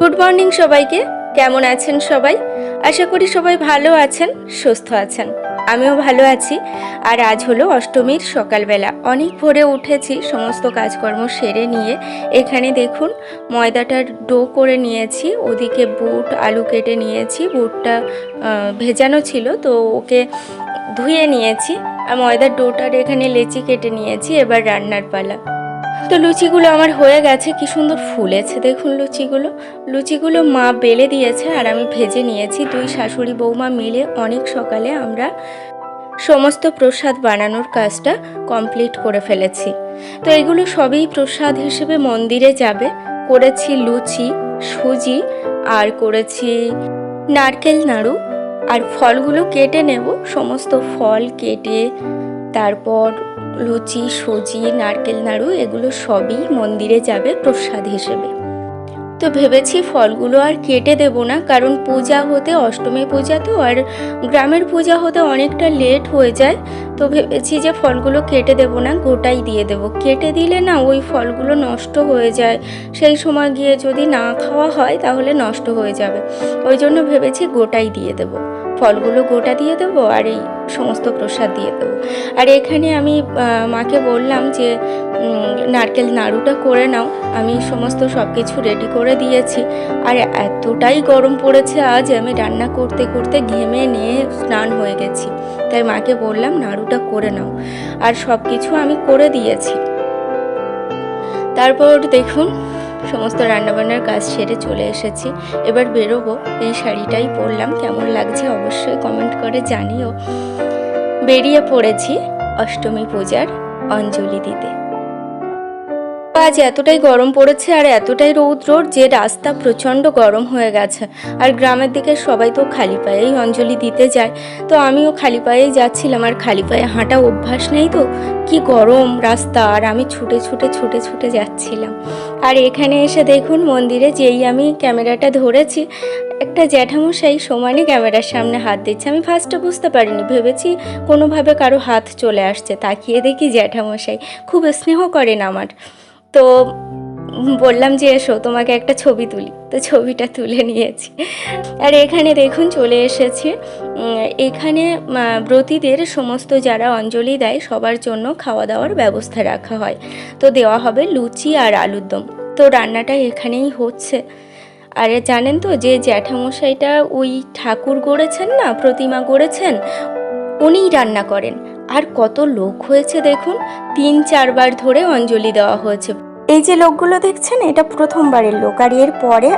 Good morning সবাইকে। কেমন আছেন সবাই? আশা করি সবাই ভালো আছেন, সুস্থ আছেন। আমিও ভালো আছি। আর আজ হলো অষ্টমীর সকালবেলা। অনেক ভোরে উঠেছি, সমস্ত কাজকর্ম সেরে নিয়ে এখানে দেখুন ময়দাটার ডো করে নিয়েছি। ওদিকে বুট আলু কেটে নিয়েছি। বুটটা ভেজানো ছিল, তো ওকে ধুয়ে নিয়েছি। আর ময়দার ডোটার এখানে লেচি কেটে নিয়েছি। এবার রান্নার পালা। তো লুচিগুলো আমার হয়ে গেছে, কি সুন্দর ফুলেছে দেখুন লুচিগুলো মা বেলে দিয়েছে আর আমি ভেজে নিয়েছি। দুই শাশুড়ি বৌমা মিলে অনেক সকালে আমরা সমস্ত প্রসাদ বানানোর কাজটা কমপ্লিট করে ফেলেছি। তো এগুলো সবই প্রসাদ হিসেবে মন্দিরে যাবে। করেছি লুচি, সুজি, আর করেছি নারকেল নাড়ু। আর ফলগুলো কেটে নেব, সমস্ত ফল কেটে তারপর লুচি, সুজি, নারকেল নাড়ু এগুলো সবই মন্দিরে যাবে প্রসাদ হিসেবে। তো ভেবেছি ফলগুলো আর কেটে দেব না, কারণ পূজা হতে, অষ্টমী পূজা তো, আর গ্রামের পূজা হতে অনেকটা লেট হয়ে যায়। তো ভেবেছি যে ফলগুলো কেটে দেব না, গোটাই দিয়ে দেব। কেটে দিলে না ওই ফলগুলো নষ্ট হয়ে যায়, সেই সময় গিয়ে যদি না খাওয়া হয় তাহলে নষ্ট হয়ে যাবে। ওই জন্য ভেবেছি গোটাই দিয়ে দেব, ফলগুলো গোটা দিয়ে দেবো আর এই সমস্ত প্রসাদ দিয়ে দেবো। আর এখানে আমি মাকে বললাম যে নারকেল নাড়ুটা করে নাও। আমি সমস্ত সব কিছু রেডি করে দিয়েছি। আর এতটাই গরম পড়েছে আজ, আমি রান্না করতে করতে ঘেমে নিয়ে স্নান হয়ে গেছি। তাই মাকে বললাম নাড়ুটা করে নাও, আর সব কিছু আমি করে দিয়েছি। তারপর দেখুন সমস্ত রান্নাবান্নার কাজ সেরে চলে এসেছি। এবার বেরোবো। এই শাড়িটাই পরলাম, কেমন লাগছে অবশ্যই কমেন্ট করে জানিও। বেরিয়ে পড়েছি অষ্টমী পূজার অঞ্জলি দিতে। আজ এতটাই গরম পড়েছে আর এতটাই রৌদ্র যে রাস্তা প্রচণ্ড গরম হয়ে গেছে। আর গ্রামের দিকে সবাই তো খালি পায়েই অঞ্জলি দিতে যায়, তো আমিও খালি পায়েই যাচ্ছিলাম। আর খালি পায়ে হাঁটা অভ্যাস নেই, তো কি গরম রাস্তা, আর আমি ছুটে ছুটে ছুটে ছুটে যাচ্ছিলাম। আর এখানে এসে দেখুন মন্দিরে যেই আমি ক্যামেরাটা ধরেছি, একটা জ্যাঠামশাই সমানে ক্যামেরার সামনে হাত দিচ্ছে। আমি ফার্স্টে বুঝতে পারিনি, ভেবেছি কোনোভাবে কারো হাত চলে আসছে। তাকিয়ে দেখি জ্যাঠামশাই, খুব স্নেহ করেন আমার। তো বললাম যে এসো তোমাকে একটা ছবি তুলি, তো ছবিটা তুলে নিয়েছি। আর এখানে দেখুন চলে এসেছে, এখানে ব্রতীদের সমস্ত যারা অঞ্জলি দেয় সবার জন্য খাওয়া দাওয়ার ব্যবস্থা রাখা হয়। তো দেওয়া হবে লুচি আর আলুর দম। তো রান্নাটা এখানেই হচ্ছে। আর জানেন তো যে জ্যাঠামশাইটা ওই ঠাকুর গড়েছেন না, প্রতিমা গড়েছেন, উনিই রান্না করেন। আর কত লোক হয়েছে দেখুন, 3-4 বার ধরে অঞ্জলি দেওয়া হয়েছে। এই যে লোকগুলো দেখছেন, এটা প্রথমবারের লোক। আর এর পরে